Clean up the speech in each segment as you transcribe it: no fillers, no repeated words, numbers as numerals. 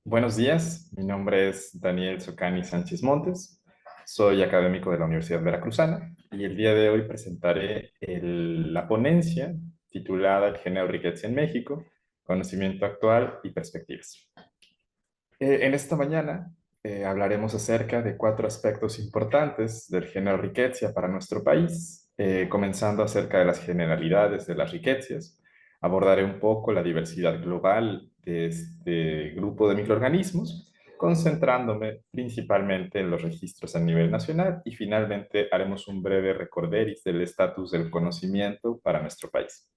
Buenos días, mi nombre es Daniel Socani Sánchez Montes, soy académico de la Universidad Veracruzana y el día de hoy presentaré la ponencia titulada El género Riqueza en México, conocimiento actual y perspectivas. En esta mañana hablaremos acerca de cuatro aspectos importantes del género riqueza para nuestro país, comenzando acerca de las generalidades de las riquezas. Abordaré un poco la diversidad global de este grupo de microorganismos, concentrándome principalmente en los registros a nivel nacional y finalmente haremos un breve recorderis del estatus del conocimiento para nuestro país.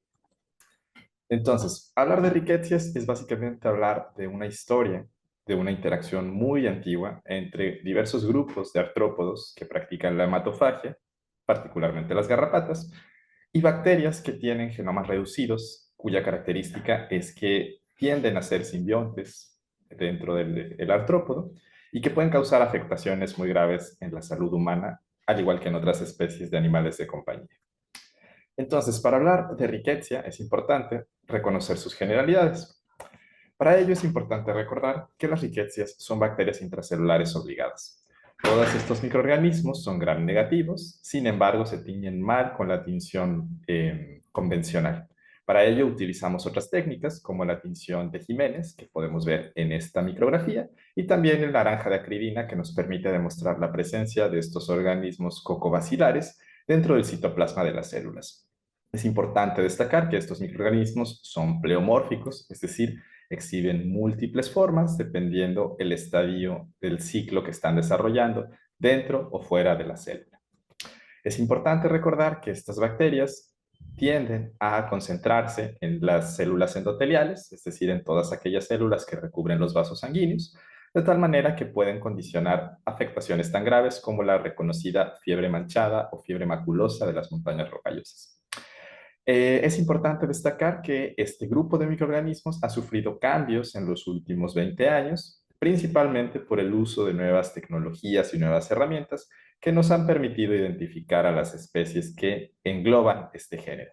Entonces, hablar de riquezas es básicamente hablar de una historia, de una interacción muy antigua entre diversos grupos de artrópodos que practican la hematofagia, particularmente las garrapatas, y bacterias que tienen genomas reducidos, cuya característica es que tienden a ser simbiontes dentro del artrópodo y que pueden causar afectaciones muy graves en la salud humana, al igual que en otras especies de animales de compañía. Entonces, para hablar de riqueza es importante reconocer sus generalidades. Para ello es importante recordar que las riquezas son bacterias intracelulares obligadas. Todos estos microorganismos son gram negativos, sin embargo se tiñen mal con la tinción convencional. Para ello utilizamos otras técnicas como la tinción de Jiménez, que podemos ver en esta micrografía, y también el naranja de acridina, que nos permite demostrar la presencia de estos organismos cocobacilares dentro del citoplasma de las células. Es importante destacar que estos microorganismos son pleomórficos, es decir, exhiben múltiples formas dependiendo el estadio del ciclo que están desarrollando dentro o fuera de la célula. Es importante recordar que estas bacterias tienden a concentrarse en las células endoteliales, es decir, en todas aquellas células que recubren los vasos sanguíneos, de tal manera que pueden condicionar afectaciones tan graves como la reconocida fiebre manchada o fiebre maculosa de las montañas rocallosas. Es importante destacar que este grupo de microorganismos ha sufrido cambios en los últimos 20 años, principalmente por el uso de nuevas tecnologías y nuevas herramientas que nos han permitido identificar a las especies que engloban este género.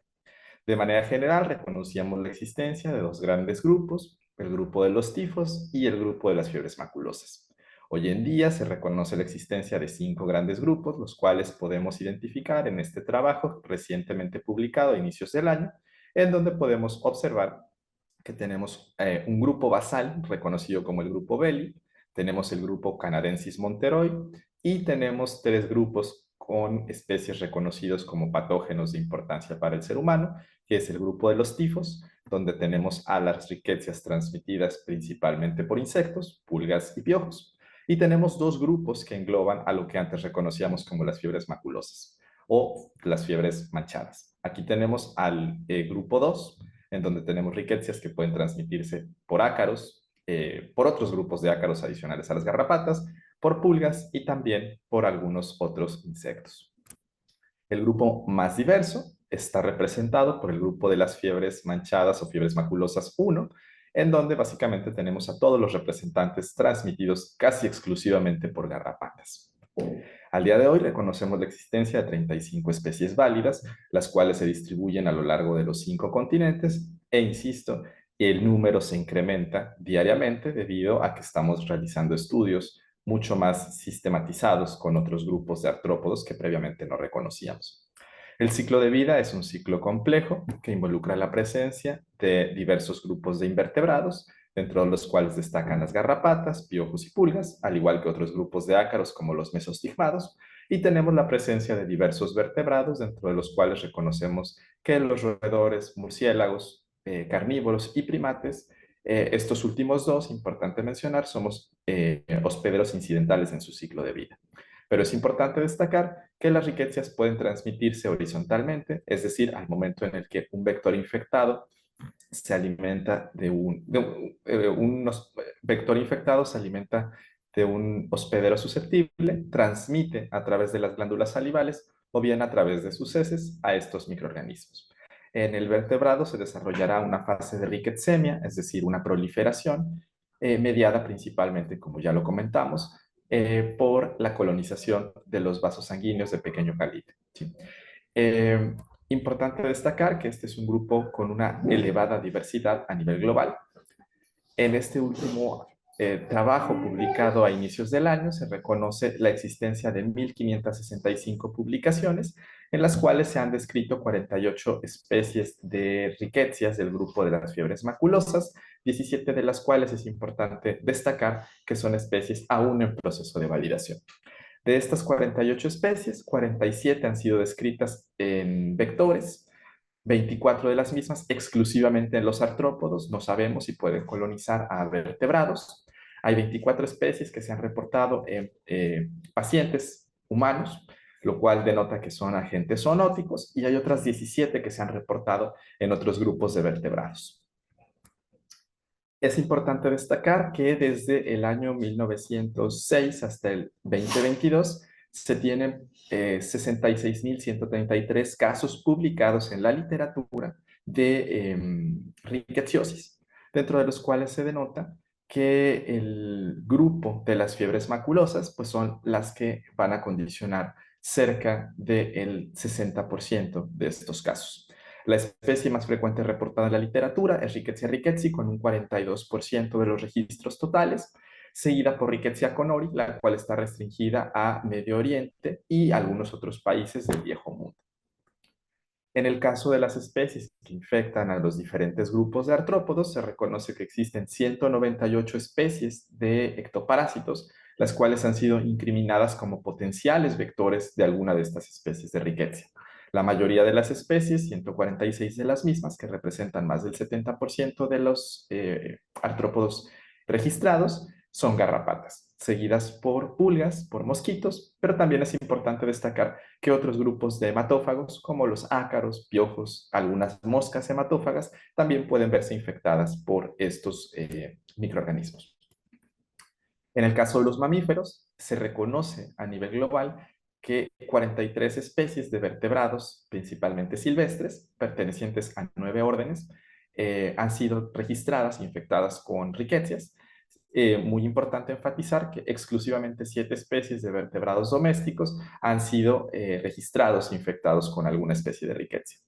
De manera general, reconocíamos la existencia de dos grandes grupos, el grupo de los tifos y el grupo de las fiebres maculosas. Hoy en día se reconoce la existencia de cinco grandes grupos, los cuales podemos identificar en este trabajo recientemente publicado a inicios del año, en donde podemos observar que tenemos un grupo basal reconocido como el grupo Belli, tenemos el grupo Canadensis monteroi y tenemos tres grupos con especies reconocidos como patógenos de importancia para el ser humano, que es el grupo de los tifos, donde tenemos a las riquezas transmitidas principalmente por insectos, pulgas y piojos. Y tenemos dos grupos que engloban a lo que antes reconocíamos como las fiebres maculosas o las fiebres manchadas. Aquí tenemos al grupo 2, en donde tenemos riquezas que pueden transmitirse por ácaros, por otros grupos de ácaros adicionales a las garrapatas, por pulgas y también por algunos otros insectos. El grupo más diverso está representado por el grupo de las fiebres manchadas o fiebres maculosas 1, en donde básicamente tenemos a todos los representantes transmitidos casi exclusivamente por garrapatas. Al día de hoy reconocemos la existencia de 35 especies válidas, las cuales se distribuyen a lo largo de los 5 continentes, e insisto, el número se incrementa diariamente debido a que estamos realizando estudios mucho más sistematizados con otros grupos de artrópodos que previamente no reconocíamos. El ciclo de vida es un ciclo complejo que involucra la presencia de diversos grupos de invertebrados, dentro de los cuales destacan las garrapatas, piojos y pulgas, al igual que otros grupos de ácaros como los mesostigmados, y tenemos la presencia de diversos vertebrados, dentro de los cuales reconocemos que los roedores, murciélagos, carnívoros y primates, estos últimos dos, importante mencionar, somos hospederos incidentales en su ciclo de vida. Pero es importante destacar que las riquezas pueden transmitirse horizontalmente, es decir, al momento en el que un vector infectado se alimenta un vector infectado se alimenta de un hospedero susceptible, transmite a través de las glándulas salivales o bien a través de sus heces a estos microorganismos. En el vertebrado se desarrollará una fase de riquecemia, es decir, una proliferación mediada principalmente, como ya lo comentamos, por la colonización de los vasos sanguíneos de pequeño calibre. ¿Sí? Eh, Importante destacar que este es un grupo con una elevada diversidad a nivel global. En este último trabajo publicado a inicios del año, se reconoce la existencia de 1.565 publicaciones, en las cuales se han descrito 48 especies de rickettsias del grupo de las fiebres maculosas, 17 de las cuales es importante destacar que son especies aún en proceso de validación. De estas 48 especies, 47 han sido descritas en vectores, 24 de las mismas exclusivamente en los artrópodos, no sabemos si pueden colonizar a vertebrados. Hay 24 especies que se han reportado en pacientes humanos, lo cual denota que son agentes zoonóticos, y hay otras 17 que se han reportado en otros grupos de vertebrados. Es importante destacar que desde el año 1906 hasta el 2022 se tienen 66.133 casos publicados en la literatura de rickettsiosis, dentro de los cuales se denota que el grupo de las fiebres maculosas pues son las que van a condicionar cerca del 60% de estos casos. La especie más frecuente reportada en la literatura es Rickettsia rickettsii, con un 42% de los registros totales, seguida por Rickettsia conori, la cual está restringida a Medio Oriente y algunos otros países del Viejo Mundo. En el caso de las especies que infectan a los diferentes grupos de artrópodos, se reconoce que existen 198 especies de ectoparásitos, las cuales han sido incriminadas como potenciales vectores de alguna de estas especies de Rickettsia. La mayoría de las especies, 146 de las mismas, que representan más del 70% de los artrópodos registrados, son garrapatas, seguidas por pulgas, por mosquitos, pero también es importante destacar que otros grupos de hematófagos, como los ácaros, piojos, algunas moscas hematófagas, también pueden verse infectadas por estos microorganismos. En el caso de los mamíferos, se reconoce a nivel global que 43 especies de vertebrados, principalmente silvestres, pertenecientes a 9 órdenes, han sido registradas e infectadas con riquecias. Muy importante enfatizar que exclusivamente 7 especies de vertebrados domésticos han sido registrados e infectados con alguna especie de riquecia.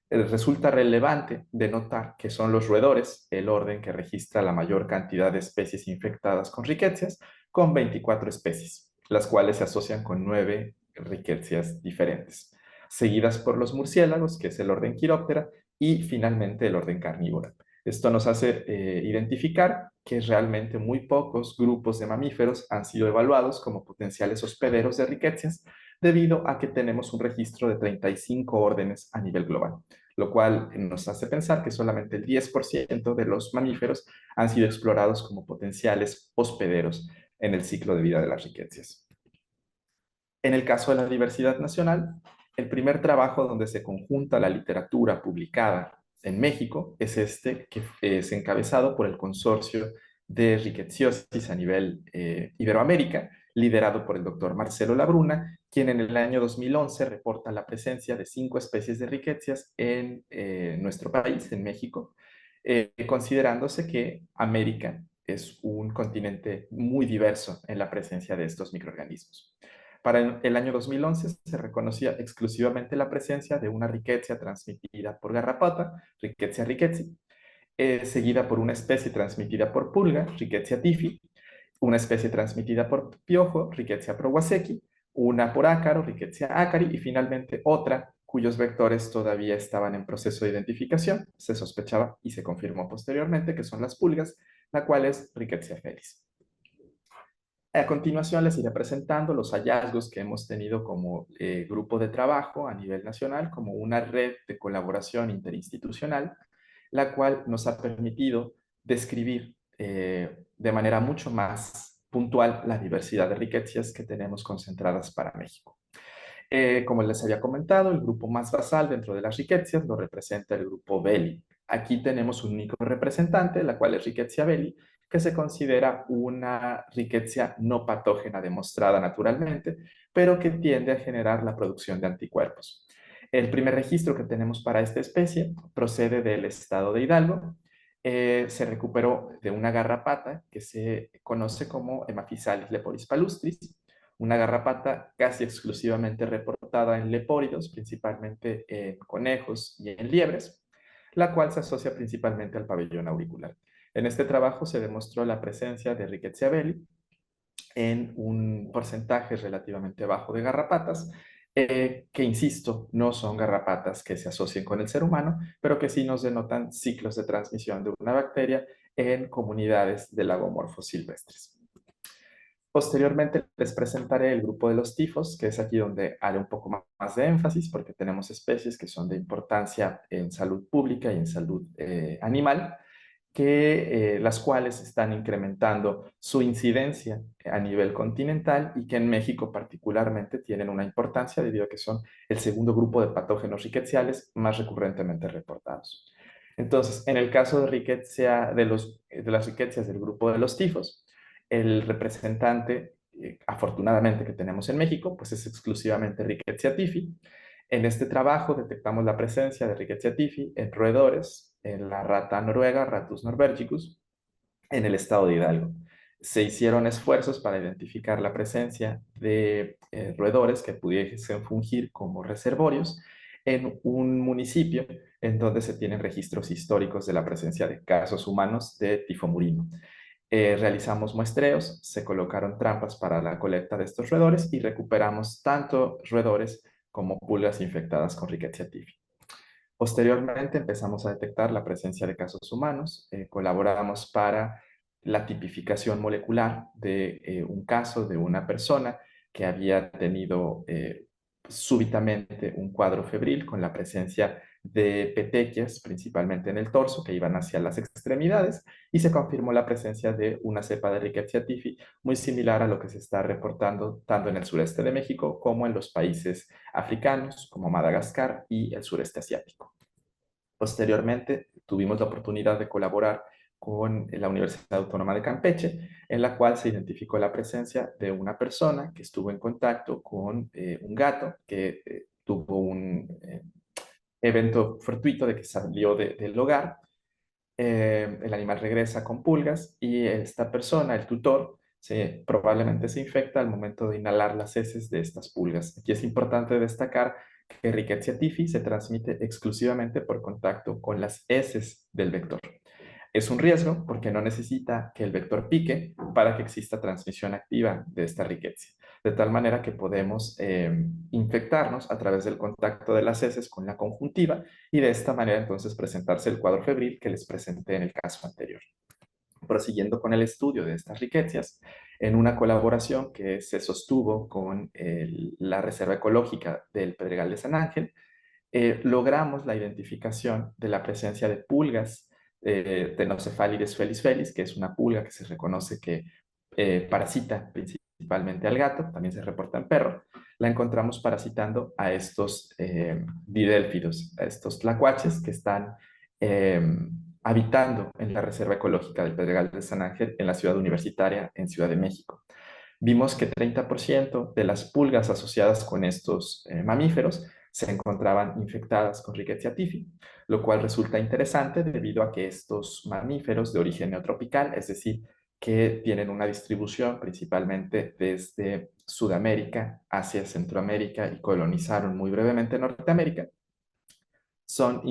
Resulta relevante denotar que son los roedores el orden que registra la mayor cantidad de especies infectadas con riquecias, con 24 especies, las cuales se asocian con 9 riquecias diferentes, seguidas por los murciélagos, que es el orden Chiroptera, y finalmente el orden Carnívora. Esto nos hace identificar que realmente muy pocos grupos de mamíferos han sido evaluados como potenciales hospederos de riquecias, debido a que tenemos un registro de 35 órdenes a nivel global, lo cual nos hace pensar que solamente el 10% de los mamíferos han sido explorados como potenciales hospederos en el ciclo de vida de las riquecias. En el caso de la diversidad nacional, el primer trabajo donde se conjunta la literatura publicada en México es este, que es encabezado por el Consorcio de Rickettsiosis a nivel Iberoamérica, liderado por el doctor Marcelo Labruna, quien en el año 2011 reporta la presencia de 5 especies de riquecias en nuestro país, en México, considerándose que América es un continente muy diverso en la presencia de estos microorganismos. Para el año 2011 se reconocía exclusivamente la presencia de una riquecia transmitida por garrapata, Rickettsia rickettsii, seguida por una especie transmitida por pulga, Rickettsia typhi, una especie transmitida por piojo, Rickettsia prowazekii, una por ácaro, Rickettsia acari, y finalmente otra cuyos vectores todavía estaban en proceso de identificación, se sospechaba y se confirmó posteriormente que son las pulgas, la cual es Rickettsia felis. A continuación les iré presentando los hallazgos que hemos tenido como grupo de trabajo a nivel nacional, como una red de colaboración interinstitucional, la cual nos ha permitido describir de manera mucho más puntual la diversidad de riquezas que tenemos concentradas para México. Como les había comentado, el grupo más basal dentro de las riquezas lo representa el grupo Belli. Aquí tenemos un único representante, la cual es Rickettsia belli, que se considera una riqueza no patógena demostrada naturalmente, pero que tiende a generar la producción de anticuerpos. El primer registro que tenemos para esta especie procede del estado de Hidalgo. Se recuperó de una garrapata que se conoce como Hemaphysalis leporis palustris, una garrapata casi exclusivamente reportada en lepóridos, principalmente en conejos y en liebres, la cual se asocia principalmente al pabellón auricular. En este trabajo se demostró la presencia de Rickettsia belli en un porcentaje relativamente bajo de garrapatas, que insisto, no son garrapatas que se asocien con el ser humano, pero que sí nos denotan ciclos de transmisión de una bacteria en comunidades de lagomorfos silvestres. Posteriormente les presentaré el grupo de los tifos, que es aquí donde haré un poco más de énfasis, porque tenemos especies que son de importancia en salud pública y en salud animal, las cuales están incrementando su incidencia a nivel continental y que en México particularmente tienen una importancia debido a que son el segundo grupo de patógenos rickettsiales más recurrentemente reportados. Entonces, en el caso de rickettsia, de las rickettsias del grupo de los tifos, el representante, afortunadamente, que tenemos en México, pues es exclusivamente Rickettsia tifi. En este trabajo detectamos la presencia de Rickettsia tifi en roedores, en la rata noruega, Ratus norbergicus, en el estado de Hidalgo. Se hicieron esfuerzos para identificar la presencia de roedores que pudiesen fungir como reservorios en un municipio en donde se tienen registros históricos de la presencia de casos humanos de tifo murino. Realizamos muestreos, se colocaron trampas para la colecta de estos roedores y recuperamos tanto roedores como pulgas infectadas con Rickettsia tifi. Posteriormente empezamos a detectar la presencia de casos humanos, colaboramos para la tipificación molecular de un caso de una persona que había tenido súbitamente un cuadro febril con la presencia de petequias, principalmente en el torso, que iban hacia las extremidades, y se confirmó la presencia de una cepa de Rickettsia tifi muy similar a lo que se está reportando tanto en el sureste de México como en los países africanos, como Madagascar y el sureste asiático. Posteriormente, tuvimos la oportunidad de colaborar con la Universidad Autónoma de Campeche, en la cual se identificó la presencia de una persona que estuvo en contacto con un gato que tuvo un evento fortuito de que salió del hogar. El animal regresa con pulgas y esta persona, el tutor, probablemente se infecta al momento de inhalar las heces de estas pulgas. Aquí es importante destacar que Rickettsia tifi se transmite exclusivamente por contacto con las heces del vector. Es un riesgo porque no necesita que el vector pique para que exista transmisión activa de esta riqueza. De tal manera que podemos infectarnos a través del contacto de las heces con la conjuntiva y de esta manera entonces presentarse el cuadro febril que les presenté en el caso anterior. Prosiguiendo con el estudio de estas riquezas, en una colaboración que se sostuvo con la Reserva Ecológica del Pedregal de San Ángel, logramos la identificación de la presencia de pulgas Tenocefalides felis felis, que es una pulga que se reconoce que parasita principalmente al gato, también se reporta en perro. La encontramos parasitando a estos didélfidos, a estos tlacuaches que están eh, habitando en la Reserva Ecológica del Pedregal de San Ángel en la ciudad universitaria en Ciudad de México. Vimos que 30% de las pulgas asociadas con estos mamíferos se encontraban infectadas con Rickettsia tifi, lo cual resulta interesante debido a que estos mamíferos de origen neotropical, es decir, que tienen una distribución principalmente desde Sudamérica hacia Centroamérica y colonizaron muy brevemente Norteamérica, son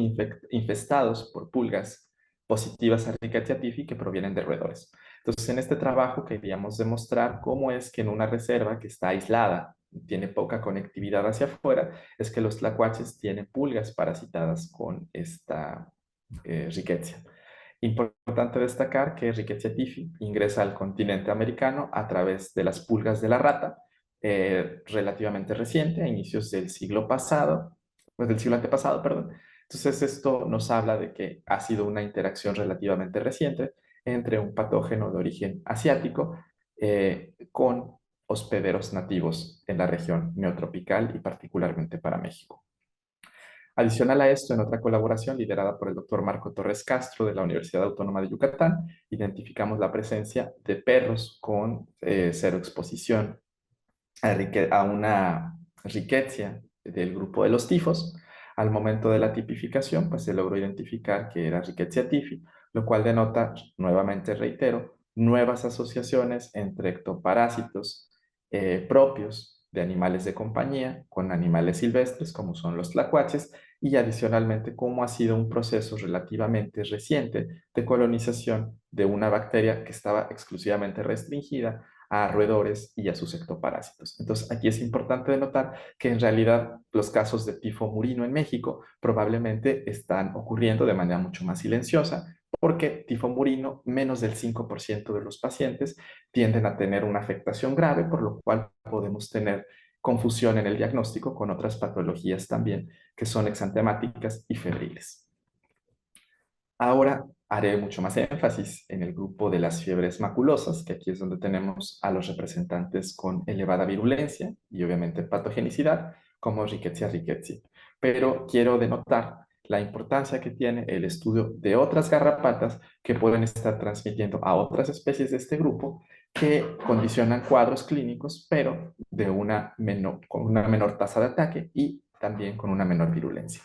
infestados por pulgas positivas a Rickettsia tifi que provienen de roedores. Entonces, en este trabajo queríamos demostrar cómo es que en una reserva que está aislada, tiene poca conectividad hacia afuera, es que los tlacuaches tienen pulgas parasitadas con esta Rickettsia. Importante destacar que Rickettsia tifi ingresa al continente americano a través de las pulgas de la rata, relativamente reciente, a inicios del siglo pasado, pues del siglo antepasado, perdón. Entonces esto nos habla de que ha sido una interacción relativamente reciente entre un patógeno de origen asiático con hospederos nativos en la región neotropical y particularmente para México. Adicional a esto, en otra colaboración liderada por el doctor Marco Torres Castro de la Universidad Autónoma de Yucatán, identificamos la presencia de perros con cero exposición a una riqueza del grupo de los tifos. Al momento de la tipificación, pues se logró identificar que era Rickettsia tifi, lo cual denota, nuevamente reitero, nuevas asociaciones entre ectoparásitos propios de animales de compañía con animales silvestres, como son los tlacuaches, y adicionalmente cómo ha sido un proceso relativamente reciente de colonización de una bacteria que estaba exclusivamente restringida a roedores y a sus ectoparásitos. Entonces, aquí es importante denotar que en realidad los casos de tifo murino en México probablemente están ocurriendo de manera mucho más silenciosa, porque tifo murino, menos del 5% de los pacientes tienden a tener una afectación grave, por lo cual podemos tener confusión en el diagnóstico con otras patologías también que son exantemáticas y febriles. Ahora haré mucho más énfasis en el grupo de las fiebres maculosas, que aquí es donde tenemos a los representantes con elevada virulencia y obviamente patogenicidad, como Rickettsia rickettsii. Pero quiero denotar la importancia que tiene el estudio de otras garrapatas que pueden estar transmitiendo a otras especies de este grupo que condicionan cuadros clínicos, pero con una menor tasa de ataque y también con una menor virulencia.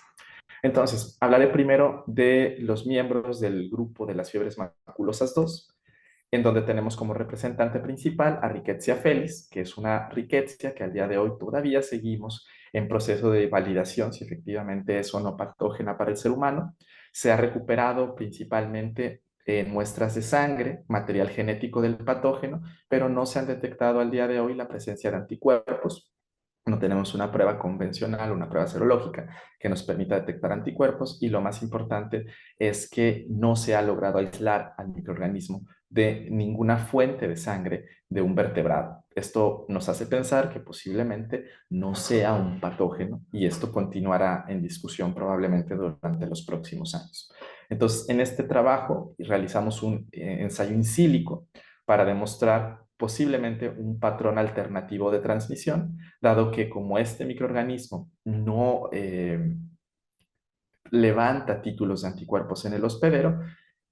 Entonces, hablaré primero de los miembros del grupo de las fiebres maculosas 2, en donde tenemos como representante principal a Rickettsia felis, que es una rickettsia que al día de hoy todavía seguimos en proceso de validación si efectivamente es o no patógena para el ser humano. Se ha recuperado principalmente en muestras de sangre, material genético del patógeno, pero no se han detectado al día de hoy la presencia de anticuerpos. No tenemos una prueba convencional, una prueba serológica que nos permita detectar anticuerpos, y lo más importante es que no se ha logrado aislar al microorganismo de ninguna fuente de sangre de un vertebrado. Esto nos hace pensar que posiblemente no sea un patógeno, y esto continuará en discusión probablemente durante los próximos años. Entonces, en este trabajo realizamos un ensayo in silico para demostrar posiblemente un patrón alternativo de transmisión, dado que como este microorganismo no levanta títulos de anticuerpos en el hospedero,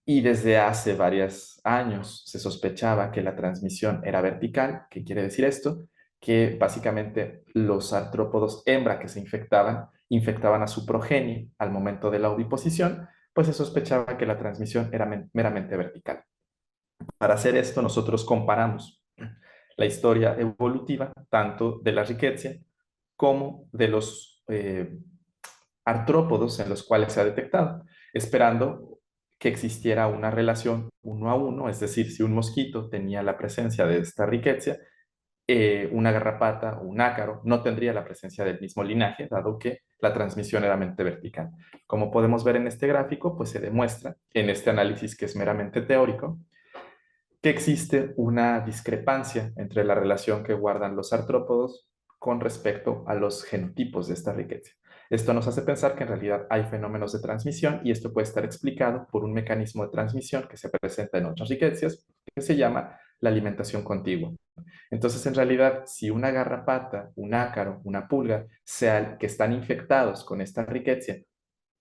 y desde hace varios años se sospechaba que la transmisión era vertical. ¿Qué quiere decir esto? Que básicamente los artrópodos hembra que se infectaban a su progenie al momento de la oviposición, pues se sospechaba que la transmisión era meramente vertical. Para hacer esto, nosotros comparamos la historia evolutiva tanto de la rickettsia como de los artrópodos en los cuales se ha detectado, esperando que existiera una relación uno a uno, es decir, si un mosquito tenía la presencia de esta rickettsia, una garrapata o un ácaro no tendría la presencia del mismo linaje, dado que la transmisión era meramente vertical. Como podemos ver en este gráfico, pues se demuestra en este análisis que es meramente teórico, que existe una discrepancia entre la relación que guardan los artrópodos con respecto a los genotipos de esta riqueza. Esto nos hace pensar que en realidad hay fenómenos de transmisión, y esto puede estar explicado por un mecanismo de transmisión que se presenta en otras riquezas, que se llama la alimentación contigua. Entonces, en realidad, si una garrapata, un ácaro, una pulga, que están infectados con esta riqueza,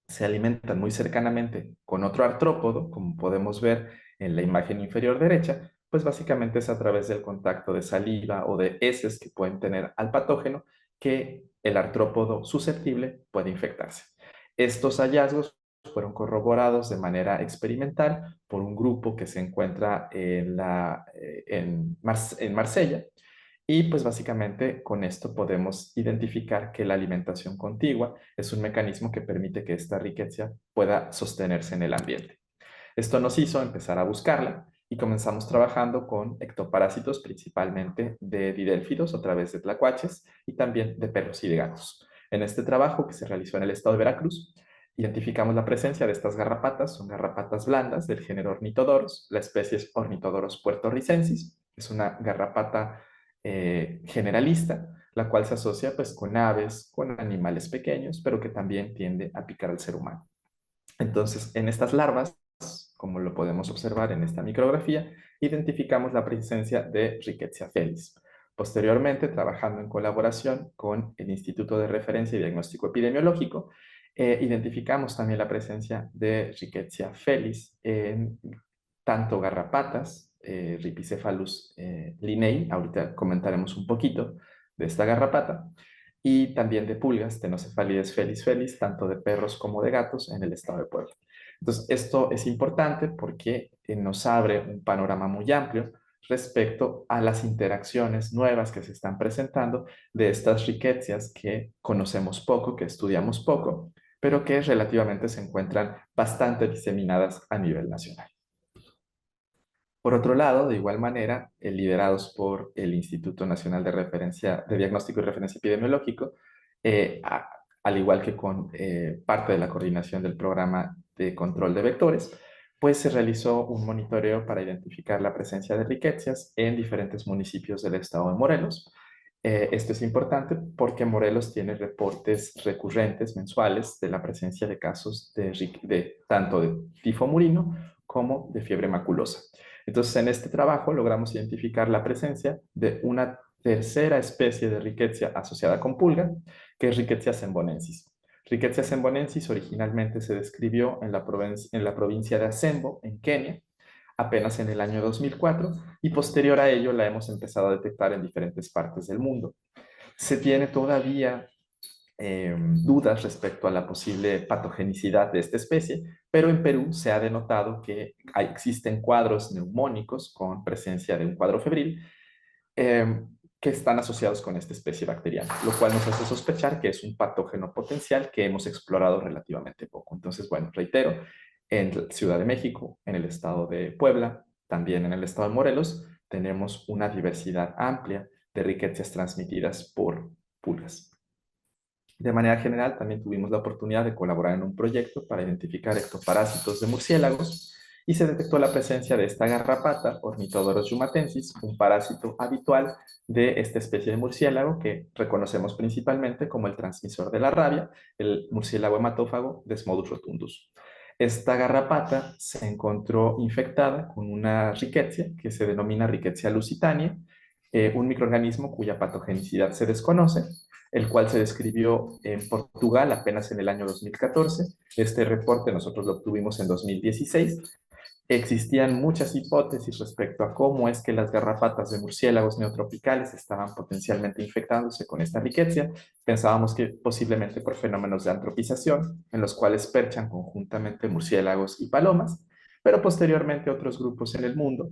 se alimentan muy cercanamente con otro artrópodo, como podemos ver en la imagen inferior derecha, pues básicamente es a través del contacto de saliva o de heces que pueden tener al patógeno que el artrópodo susceptible puede infectarse. Estos hallazgos fueron corroborados de manera experimental por un grupo que se encuentra en Marsella, y pues básicamente con esto podemos identificar que la alimentación contigua es un mecanismo que permite que esta riqueza pueda sostenerse en el ambiente. Esto nos hizo empezar a buscarla, y comenzamos trabajando con ectoparásitos principalmente de didélfidos a través de tlacuaches y también de perros y de gatos. En este trabajo, que se realizó en el estado de Veracruz, identificamos la presencia de estas garrapatas. Son garrapatas blandas del género Ornithodoros. La especie es Ornithodoros puertorricensis. Es una garrapata generalista, la cual se asocia pues con aves, con animales pequeños, pero que también tiende a picar al ser humano. Entonces, en estas larvas, como lo podemos observar en esta micrografía, identificamos la presencia de Rickettsia felis. Posteriormente, trabajando en colaboración con el Instituto de Referencia y Diagnóstico Epidemiológico, identificamos también la presencia de Rickettsia felis en tanto garrapatas, Rhipicephalus linnei, ahorita comentaremos un poquito de esta garrapata, y también de pulgas, Tenocefalides felis felis, tanto de perros como de gatos en el estado de Puebla. Entonces, esto es importante porque nos abre un panorama muy amplio respecto a las interacciones nuevas que se están presentando de estas riquezas que conocemos poco, que estudiamos poco, pero que relativamente se encuentran bastante diseminadas a nivel nacional. Por otro lado, de igual manera, liderados por el Instituto Nacional de Diagnóstico y Referencia Epidemiológico, al igual que con parte de la coordinación del programa de control de vectores, pues se realizó un monitoreo para identificar la presencia de riquecias en diferentes municipios del estado de Morelos. Esto es importante porque Morelos tiene reportes recurrentes mensuales de la presencia de casos de tanto de tifo murino como de fiebre maculosa. Entonces, en este trabajo logramos identificar la presencia de una tercera especie de rickettsia asociada con pulga, que es Rickettsia zembonensis. Rickettsia zembonensis originalmente se describió en la provincia de Asembo, en Kenia, apenas en el año 2004, y posterior a ello la hemos empezado a detectar en diferentes partes del mundo. Se tiene todavía dudas respecto a la posible patogenicidad de esta especie, pero en Perú se ha denotado que existen cuadros neumónicos con presencia de un cuadro febril eh, que están asociados con esta especie bacteriana, lo cual nos hace sospechar que es un patógeno potencial que hemos explorado relativamente poco. Entonces, bueno, reitero, en Ciudad de México, en el estado de Puebla, también en el estado de Morelos, tenemos una diversidad amplia de riquezas transmitidas por pulgas. De manera general, también tuvimos la oportunidad de colaborar en un proyecto para identificar ectoparásitos de murciélagos y se detectó la presencia de esta garrapata, Ornithodorus yumatensis, un parásito habitual de esta especie de murciélago que reconocemos principalmente como el transmisor de la rabia, el murciélago hematófago Desmodus rotundus. Esta garrapata se encontró infectada con una rickettsia que se denomina Rickettsia lusitania, un microorganismo cuya patogenicidad se desconoce, el cual se describió en Portugal apenas en el año 2014. Este reporte nosotros lo obtuvimos en 2016. Existían muchas hipótesis respecto a cómo es que las garrapatas de murciélagos neotropicales estaban potencialmente infectándose con esta rickettsia. Pensábamos que posiblemente por fenómenos de antropización, en los cuales perchan conjuntamente murciélagos y palomas, pero posteriormente otros grupos en el mundo,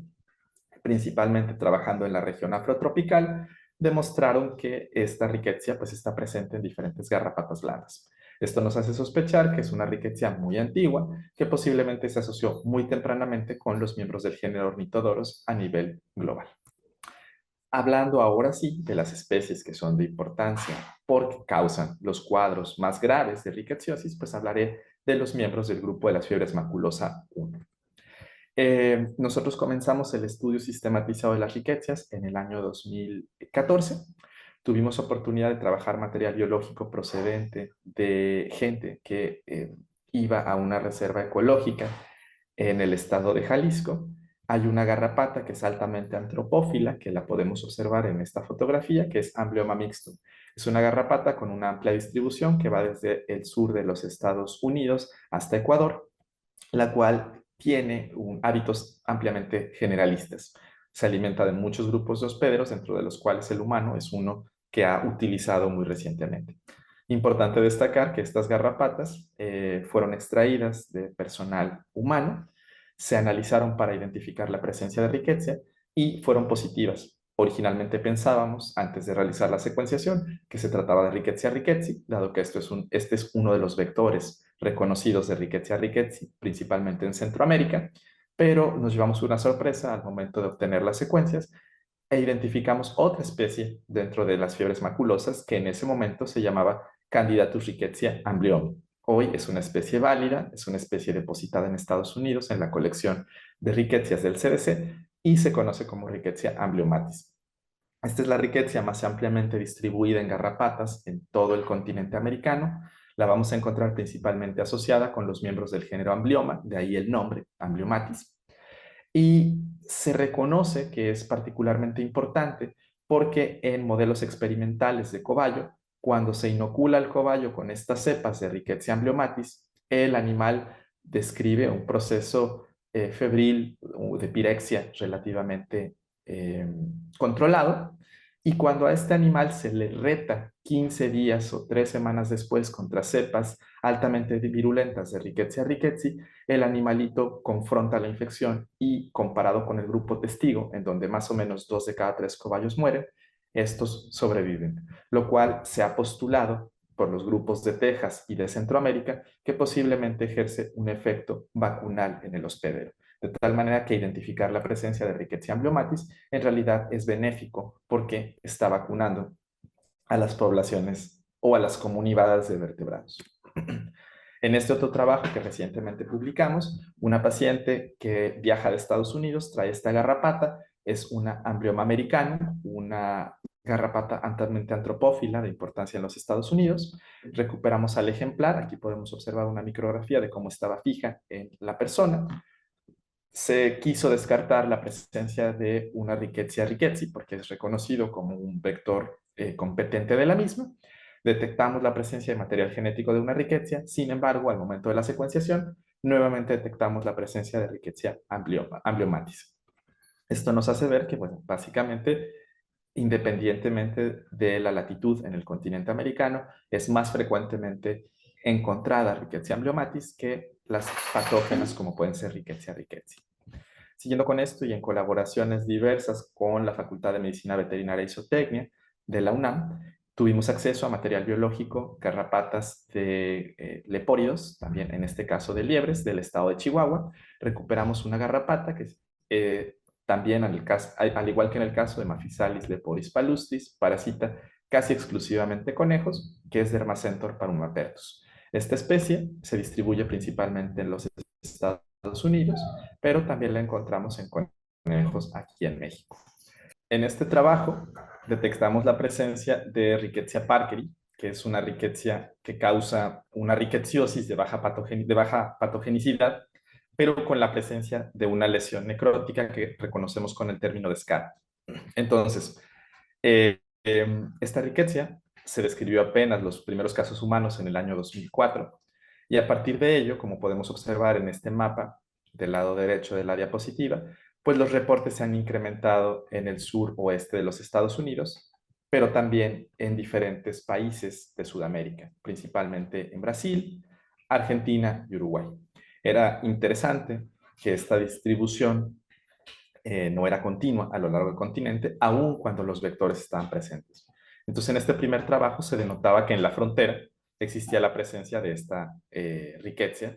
principalmente trabajando en la región afrotropical, demostraron que esta rickettsia pues, está presente en diferentes garrapatas blandas. Esto nos hace sospechar que es una rickettsia muy antigua, que posiblemente se asoció muy tempranamente con los miembros del género Ornithodorus a nivel global. Hablando ahora sí de las especies que son de importancia porque causan los cuadros más graves de rickettsiosis, pues hablaré de los miembros del grupo de las fiebres maculosa 1. Nosotros comenzamos el estudio sistematizado de las riquezas en el año 2014. Tuvimos oportunidad de trabajar material biológico procedente de gente que iba a una reserva ecológica en el estado de Jalisco. Hay una garrapata que es altamente antropófila, que la podemos observar en esta fotografía, que es Amblyomma mixtum. Es una garrapata con una amplia distribución que va desde el sur de los Estados Unidos hasta Ecuador, la cual tiene hábitos ampliamente generalistas. Se alimenta de muchos grupos de hospederos, dentro de los cuales el humano es uno que ha utilizado muy recientemente. Importante destacar que estas garrapatas fueron extraídas de personal humano, se analizaron para identificar la presencia de rickettsia y fueron positivas. Originalmente pensábamos, antes de realizar la secuenciación, que se trataba de Rickettsia rickettsii, dado que este es uno de los vectores reconocidos de Rickettsia rickettsii, principalmente en Centroamérica, pero nos llevamos una sorpresa al momento de obtener las secuencias e identificamos otra especie dentro de las fiebres maculosas que en ese momento se llamaba Candidatus rickettsia amblyomi. Hoy es una especie válida, es una especie depositada en Estados Unidos en la colección de rickettsias del CDC y se conoce como Rickettsia amblyomatis. Esta es la rickettsia más ampliamente distribuida en garrapatas en todo el continente americano. La vamos a encontrar principalmente asociada con los miembros del género Amblyoma, de ahí el nombre, Amblyomatis. Y se reconoce que es particularmente importante porque en modelos experimentales de cobayo, cuando se inocula al cobayo con estas cepas de Rickettsia amblyomatis, el animal describe un proceso febril de pirexia relativamente controlado, y cuando a este animal se le reta 15 días o 3 semanas después contra cepas altamente virulentas de Rickettsia rickettsii, el animalito confronta la infección y comparado con el grupo testigo, en donde más o menos 2 de cada 3 cobayos mueren, estos sobreviven, lo cual se ha postulado por los grupos de Texas y de Centroamérica que posiblemente ejerce un efecto vacunal en el hospedero. De tal manera que identificar la presencia de Rickettsia amblyommatis en realidad es benéfico porque está vacunando a las poblaciones o a las comunidades de vertebrados. En este otro trabajo que recientemente publicamos, una paciente que viaja de Estados Unidos trae esta garrapata, es una Amblyomma americana, una garrapata altamente antropófila de importancia en los Estados Unidos. Recuperamos al ejemplar, aquí podemos observar una micrografía de cómo estaba fija en la persona. Se quiso descartar la presencia de una Rickettsia rickettsii porque es reconocido como un vector competente de la misma. Detectamos la presencia de material genético de una Rickettsia, sin embargo, al momento de la secuenciación, nuevamente detectamos la presencia de Rickettsia amblyommatis. Esto nos hace ver que, bueno, básicamente, independientemente de la latitud en el continente americano, es más frecuentemente encontrada Rickettsia amblyommatis que las patógenas como pueden ser Rickettsia rickettsii. Siguiendo con esto y en colaboraciones diversas con la Facultad de Medicina Veterinaria y Zootecnia de la UNAM, tuvimos acceso a material biológico, garrapatas de lepóridos, también en este caso de liebres, del estado de Chihuahua. Recuperamos una garrapata que también, al igual que en el caso de Maphysalis leporis palustris, parasita casi exclusivamente conejos, que es Dermacentor parumapertus. Esta especie se distribuye principalmente en los Estados Unidos, pero también la encontramos en conejos aquí en México. En este trabajo detectamos la presencia de Rickettsia parkeri, que es una rickettsia que causa una rickettsiosis de baja patogenicidad, pero con la presencia de una lesión necrótica que reconocemos con el término de SCAR. Entonces, esta rickettsia se describió apenas los primeros casos humanos en el año 2004 y a partir de ello, como podemos observar en este mapa del lado derecho de la diapositiva, pues los reportes se han incrementado en el sur oeste de los Estados Unidos, pero también en diferentes países de Sudamérica, principalmente en Brasil, Argentina y Uruguay. Era interesante que esta distribución no era continua a lo largo del continente, aun cuando los vectores estaban presentes. Entonces, en este primer trabajo se denotaba que en la frontera existía la presencia de esta rickettsia,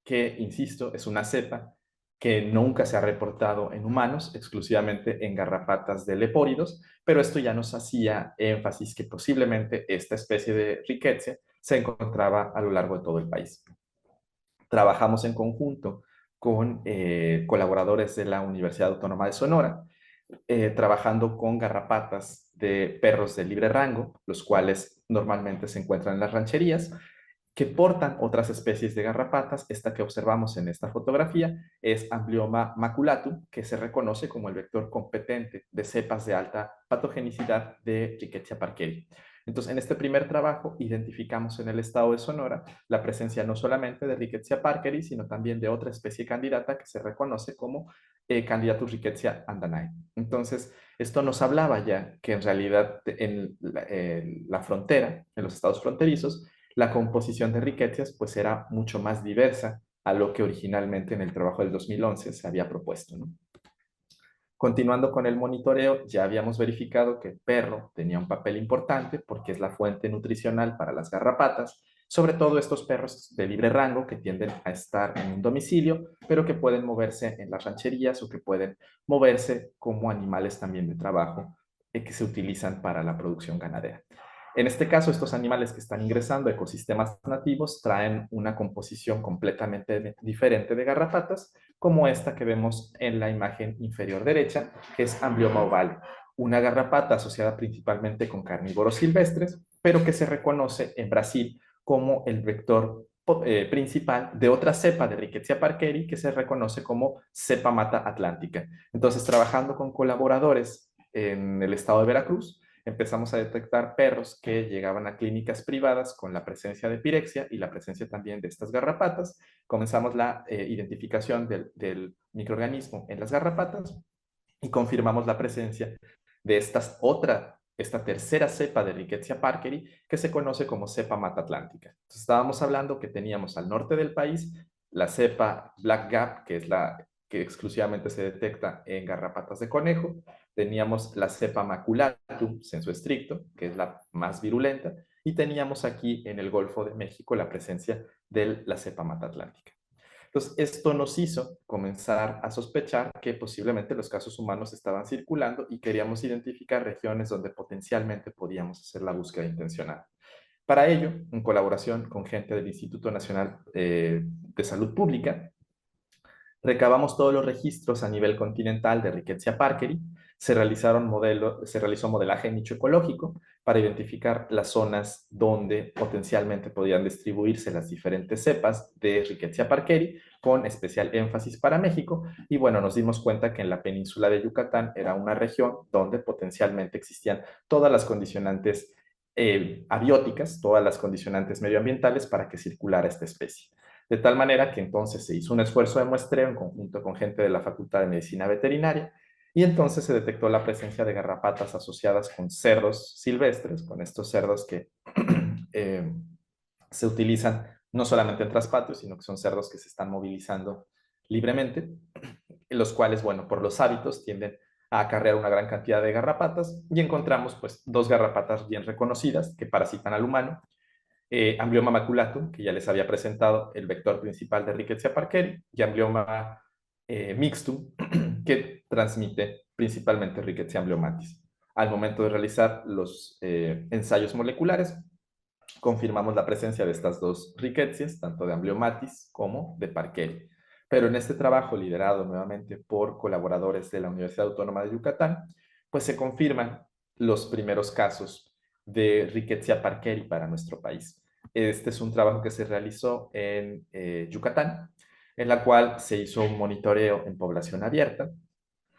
que, insisto, es una cepa que nunca se ha reportado en humanos, exclusivamente en garrapatas de lepóridos, pero esto ya nos hacía énfasis que posiblemente esta especie de rickettsia se encontraba a lo largo de todo el país. Trabajamos en conjunto con colaboradores de la Universidad Autónoma de Sonora, trabajando con garrapatas de perros de libre rango, los cuales normalmente se encuentran en las rancherías, que portan otras especies de garrapatas. Esta que observamos en esta fotografía es Amblyomma maculatum, que se reconoce como el vector competente de cepas de alta patogenicidad de Rickettsia parkeri. Entonces, en este primer trabajo identificamos en el estado de Sonora la presencia no solamente de Rickettsia parkeri, sino también de otra especie candidata que se reconoce como Candidatus rickettsia andani. Entonces, esto nos hablaba ya que en realidad en la frontera, en los estados fronterizos, la composición de riquezas pues era mucho más diversa a lo que originalmente en el trabajo del 2011 se había propuesto, ¿no? Continuando con el monitoreo, ya habíamos verificado que el perro tenía un papel importante porque es la fuente nutricional para las garrapatas, sobre todo estos perros de libre rango que tienden a estar en un domicilio, pero que pueden moverse en las rancherías o que pueden moverse como animales también de trabajo que se utilizan para la producción ganadera. En este caso, estos animales que están ingresando a ecosistemas nativos traen una composición completamente diferente de garrapatas, como esta que vemos en la imagen inferior derecha, que es Amblyomma ovale, una garrapata asociada principalmente con carnívoros silvestres, pero que se reconoce en Brasil como el vector principal de otra cepa de Rickettsia parkeri que se reconoce como cepa mata atlántica. Entonces, trabajando con colaboradores en el estado de Veracruz, empezamos a detectar perros que llegaban a clínicas privadas con la presencia de pirexia y la presencia también de estas garrapatas. Comenzamos la identificación del microorganismo en las garrapatas y confirmamos la presencia de esta tercera cepa de Rickettsia parkeri que se conoce como cepa mata atlántica. Entonces, estábamos hablando que teníamos al norte del país la cepa Black Gap, que es la que exclusivamente se detecta en garrapatas de conejo. Teníamos la cepa maculatum sensu estricto, que es la más virulenta, y teníamos aquí en el Golfo de México la presencia de la cepa mata atlántica. Entonces, esto nos hizo comenzar a sospechar que posiblemente los casos humanos estaban circulando y queríamos identificar regiones donde potencialmente podíamos hacer la búsqueda intencional. Para ello, en colaboración con gente del Instituto Nacional de Salud Pública, recabamos todos los registros a nivel continental de Rickettsia parkeri, se realizó modelaje nicho ecológico para identificar las zonas donde potencialmente podían distribuirse las diferentes cepas de Rickettsia parkeri, con especial énfasis para México, y bueno, nos dimos cuenta que en la península de Yucatán era una región donde potencialmente existían todas las condicionantes abióticas, todas las condicionantes medioambientales para que circulara esta especie. De tal manera que entonces se hizo un esfuerzo de muestreo en conjunto con gente de la Facultad de Medicina Veterinaria y entonces se detectó la presencia de garrapatas asociadas con cerdos silvestres, con estos cerdos que eh, se utilizan no solamente en traspatio, sino que son cerdos que se están movilizando libremente, los cuales, bueno, por los hábitos tienden a acarrear una gran cantidad de garrapatas y encontramos pues dos garrapatas bien reconocidas que parasitan al humano, Amblioma maculatum, que ya les había presentado, el vector principal de Rickettsia parkeri, y Amblioma mixtum, que transmite principalmente Rickettsia ambliomatis. Al momento de realizar los ensayos moleculares, confirmamos la presencia de estas dos rickettsias, tanto de ambliomatis como de parkeri. Pero en este trabajo, liderado nuevamente por colaboradores de la Universidad Autónoma de Yucatán, pues se confirman los primeros casos de Rickettsia parkeri para nuestro país. Este es un trabajo que se realizó en Yucatán, en la cual se hizo un monitoreo en población abierta,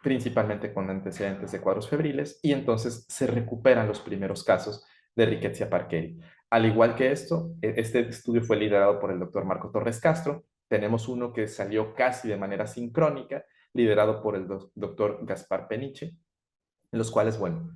principalmente con antecedentes de cuadros febriles, y entonces se recuperan los primeros casos de Rickettsia parkeri. Al igual que esto, este estudio fue liderado por el doctor Marco Torres Castro. Tenemos uno que salió casi de manera sincrónica, liderado por el doctor Gaspar Peniche, en los cuales, bueno,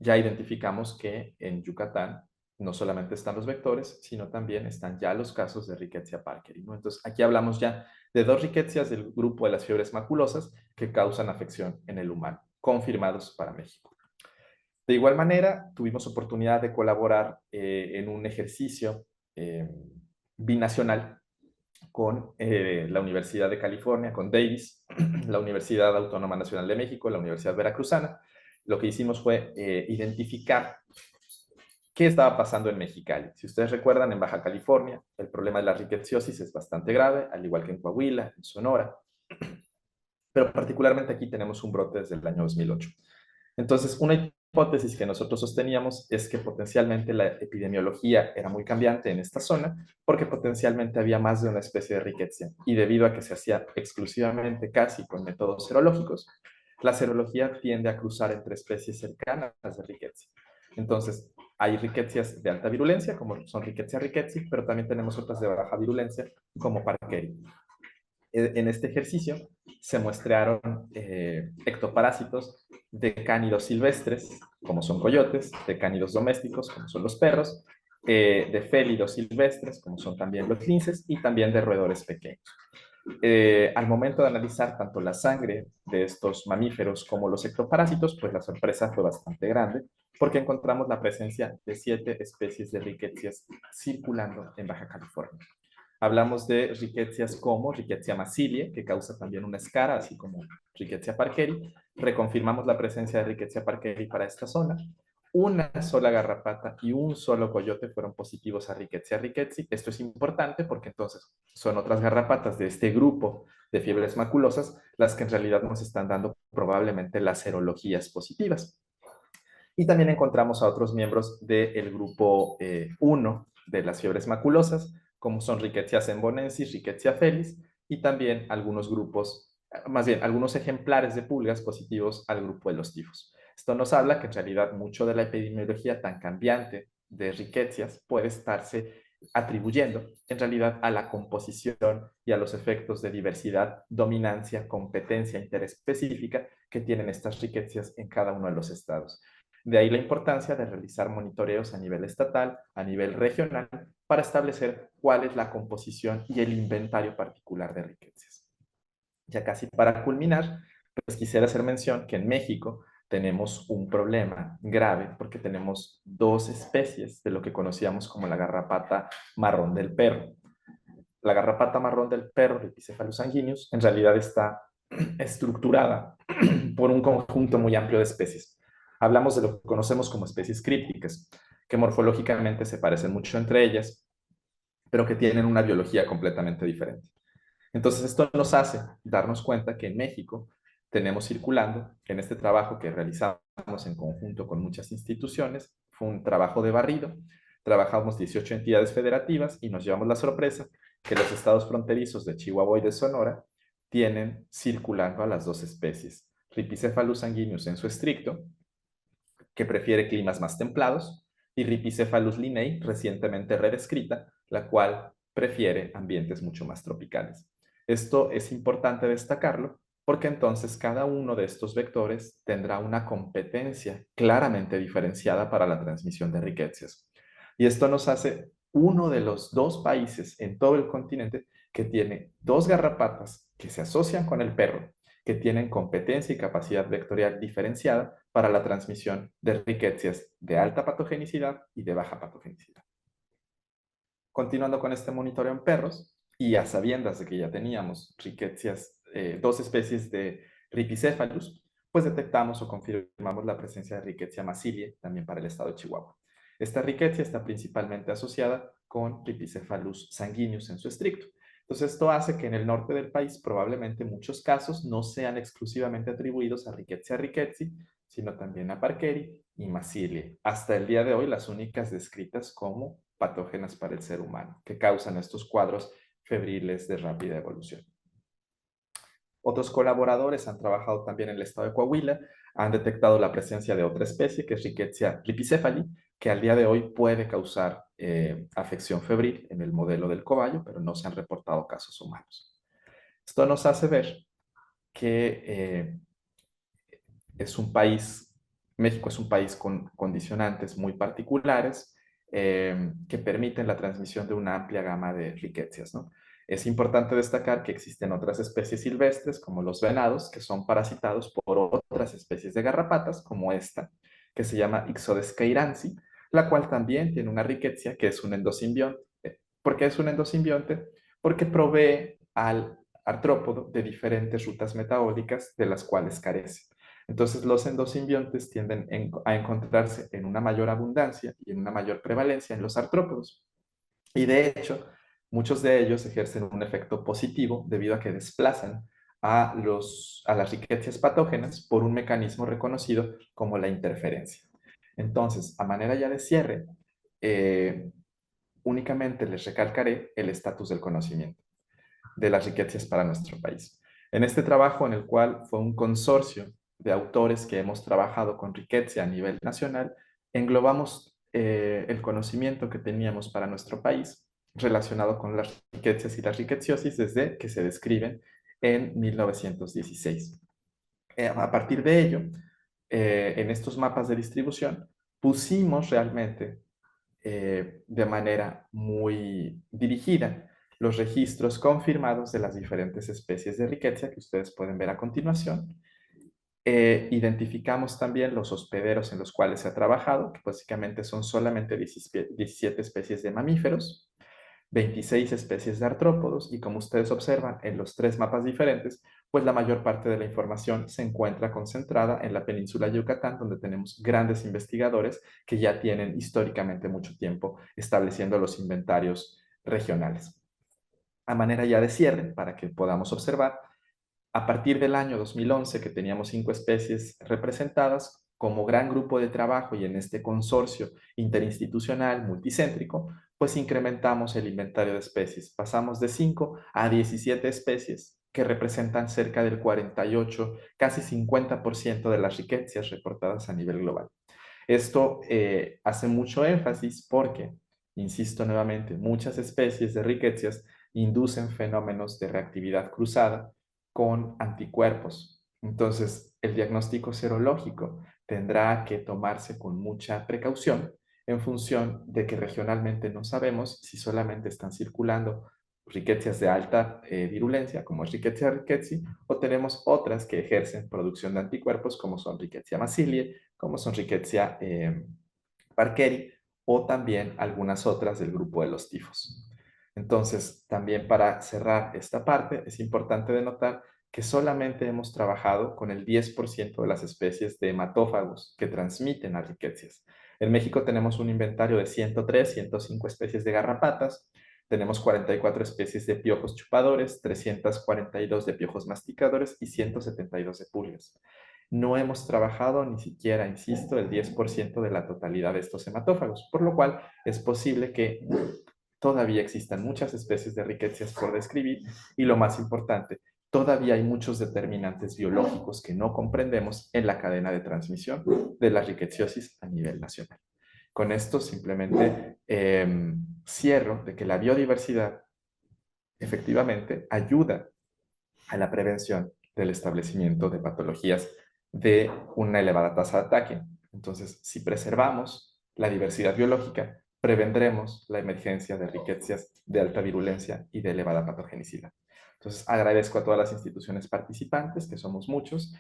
ya identificamos que en Yucatán no solamente están los vectores, sino también están ya los casos de Rickettsia parkeri, ¿no? Entonces, aquí hablamos ya de dos rickettsias del grupo de las fiebres maculosas que causan afección en el humano, confirmados para México. De igual manera, tuvimos oportunidad de colaborar en un ejercicio binacional con la Universidad de California, con Davis, la Universidad Autónoma Nacional de México, la Universidad Veracruzana. Lo que hicimos fue identificar qué estaba pasando en Mexicali. Si ustedes recuerdan, en Baja California, el problema de la rickettsiosis es bastante grave, al igual que en Coahuila, en Sonora, pero particularmente aquí tenemos un brote desde el año 2008. Entonces, una hipótesis que nosotros sosteníamos es que potencialmente la epidemiología era muy cambiante en esta zona porque potencialmente había más de una especie de rickettsia y debido a que se hacía exclusivamente casi con métodos serológicos, la serología tiende a cruzar entre especies cercanas de rickettsia. Entonces, hay rickettsias de alta virulencia, como son Rickettsia rickettsii, pero también tenemos otras de baja virulencia, como Parkeri. En este ejercicio se muestrearon ectoparásitos de cánidos silvestres, como son coyotes, de cánidos domésticos, como son los perros, de félidos silvestres, como son también los linces, y también de roedores pequeños. Al momento de analizar tanto la sangre de estos mamíferos como los ectoparásitos, pues la sorpresa fue bastante grande, porque encontramos la presencia de 7 especies de rickettsias circulando en Baja California. Hablamos de rickettsias como Rickettsia massilia, que causa también una escara, así como Rickettsia parkeri. Reconfirmamos la presencia de Rickettsia parkeri para esta zona. Una sola garrapata y un solo coyote fueron positivos a Rickettsia rickettsii. Esto es importante porque entonces son otras garrapatas de este grupo de fiebres maculosas las que en realidad nos están dando probablemente las serologías positivas. Y también encontramos a otros miembros del grupo 1 de las fiebres maculosas, como son Rickettsia zembonensis, Rickettsia felis, y también algunos grupos, más bien, algunos ejemplares de pulgas positivos al grupo de los tifos. Esto nos habla que en realidad mucho de la epidemiología tan cambiante de rickettsias puede estarse atribuyendo en realidad a la composición y a los efectos de diversidad, dominancia, competencia interespecífica que tienen estas rickettsias en cada uno de los estados. De ahí la importancia de realizar monitoreos a nivel estatal, a nivel regional, para establecer cuál es la composición y el inventario particular de rickettsias. Ya casi para culminar, pues quisiera hacer mención que en México tenemos un problema grave porque tenemos dos especies de lo que conocíamos como la garrapata marrón del perro. La garrapata marrón del perro, Rhipicephalus sanguineus, en realidad está estructurada por un conjunto muy amplio de especies. Hablamos de lo que conocemos como especies crípticas, que morfológicamente se parecen mucho entre ellas, pero que tienen una biología completamente diferente. Entonces, esto nos hace darnos cuenta que en México tenemos circulando, en este trabajo que realizamos en conjunto con muchas instituciones, fue un trabajo de barrido, trabajamos 18 entidades federativas y nos llevamos la sorpresa que los estados fronterizos de Chihuahua y de Sonora tienen circulando a las dos especies, Rhipicephalus sanguineus en su estricto, que prefiere climas más templados, y Rhipicephalus linnei, recientemente redescrita, la cual prefiere ambientes mucho más tropicales. Esto es importante destacarlo porque entonces cada uno de estos vectores tendrá una competencia claramente diferenciada para la transmisión de riquezas. Y esto nos hace uno de los dos países en todo el continente que tiene dos garrapatas que se asocian con el perro, que tienen competencia y capacidad vectorial diferenciada para la transmisión de riquezas de alta patogenicidad y de baja patogenicidad. Continuando con este monitoreo en perros, y a sabiendas de que ya teníamos riquezas, dos especies de Rhipicephalus, pues detectamos o confirmamos la presencia de Rickettsia massilia también para el estado de Chihuahua. Esta Rickettsia está principalmente asociada con Rhipicephalus sanguineus en su estricto. Entonces, esto hace que en el norte del país probablemente muchos casos no sean exclusivamente atribuidos a Rickettsia rickettsii, sino también a Parkeri y Massilia. Hasta el día de hoy, las únicas descritas como patógenas para el ser humano, que causan estos cuadros febriles de rápida evolución. Otros colaboradores han trabajado también en el estado de Coahuila, han detectado la presencia de otra especie, que es Rickettsia ripicephali, que al día de hoy puede causar afección febril en el modelo del cobayo, pero no se han reportado casos humanos. Esto nos hace ver que es un país, México es un país con condicionantes muy particulares que permiten la transmisión de una amplia gama de riquezas, ¿no? Es importante destacar que existen otras especies silvestres, como los venados, que son parasitados por otras especies de garrapatas, como esta, que se llama Ixodes queiransi, la cual también tiene una riqueza que es un endosimbionte. ¿Por qué es un endosimbionte? Porque provee al artrópodo de diferentes rutas metabólicas de las cuales carece. Entonces, los endosimbiontes tienden a encontrarse en una mayor abundancia y en una mayor prevalencia en los artrópodos. Y de hecho, muchos de ellos ejercen un efecto positivo debido a que desplazan a las riquezas patógenas por un mecanismo reconocido como la interferencia. Entonces, a manera ya de cierre, únicamente les recalcaré el estatus del conocimiento de las riquezas para nuestro país. En este trabajo, en el cual fue un consorcio de autores que hemos trabajado con Rickettsia a nivel nacional, englobamos el conocimiento que teníamos para nuestro país relacionado con las riquezas y la rickettsiosis desde que se describen en 1916. A partir de ello, en estos mapas de distribución, pusimos realmente de manera muy dirigida los registros confirmados de las diferentes especies de Rickettsia que ustedes pueden ver a continuación. Identificamos también los hospederos en los cuales se ha trabajado, que básicamente son solamente 17 especies de mamíferos, 26 especies de artrópodos, y como ustedes observan en los tres mapas diferentes, pues la mayor parte de la información se encuentra concentrada en la península de Yucatán, donde tenemos grandes investigadores que ya tienen históricamente mucho tiempo estableciendo los inventarios regionales. A manera ya de cierre, para que podamos observar, a partir del año 2011, que teníamos 5 especies representadas, como gran grupo de trabajo y en este consorcio interinstitucional multicéntrico, pues incrementamos el inventario de especies. Pasamos de 5 a 17 especies que representan cerca del 48, casi 50% de las riquezas reportadas a nivel global. Esto hace mucho énfasis porque, insisto nuevamente, muchas especies de riquezas inducen fenómenos de reactividad cruzada con anticuerpos. Entonces, el diagnóstico serológico tendrá que tomarse con mucha precaución en función de que regionalmente no sabemos si solamente están circulando ricketsias de alta virulencia, como es Rickettsia rickettsii, o tenemos otras que ejercen producción de anticuerpos, como son Rickettsia massilie, como son Rickettsia parkeri, o también algunas otras del grupo de los tifos. Entonces, también para cerrar esta parte, es importante denotar que solamente hemos trabajado con el 10% de las especies de hematófagos que transmiten a rickettsias. En México tenemos un inventario de 103, 105 especies de garrapatas, tenemos 44 especies de piojos chupadores, 342 de piojos masticadores y 172 de pulgas. No hemos trabajado ni siquiera, insisto, el 10% de la totalidad de estos hematófagos, por lo cual es posible que todavía existan muchas especies de rickettsias por describir y lo más importante, todavía hay muchos determinantes biológicos que no comprendemos en la cadena de transmisión de la rickettsiosis a nivel nacional. Con esto simplemente cierro de que la biodiversidad efectivamente ayuda a la prevención del establecimiento de patologías de una elevada tasa de ataque. Entonces, si preservamos la diversidad biológica, prevendremos la emergencia de riquezas de alta virulencia y de elevada patogenicidad. Entonces, agradezco a todas las instituciones participantes, que somos muchos,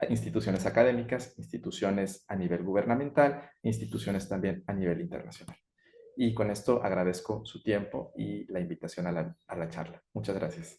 instituciones académicas, instituciones a nivel gubernamental, instituciones también a nivel internacional. Y con esto agradezco su tiempo y la invitación a la charla. Muchas gracias.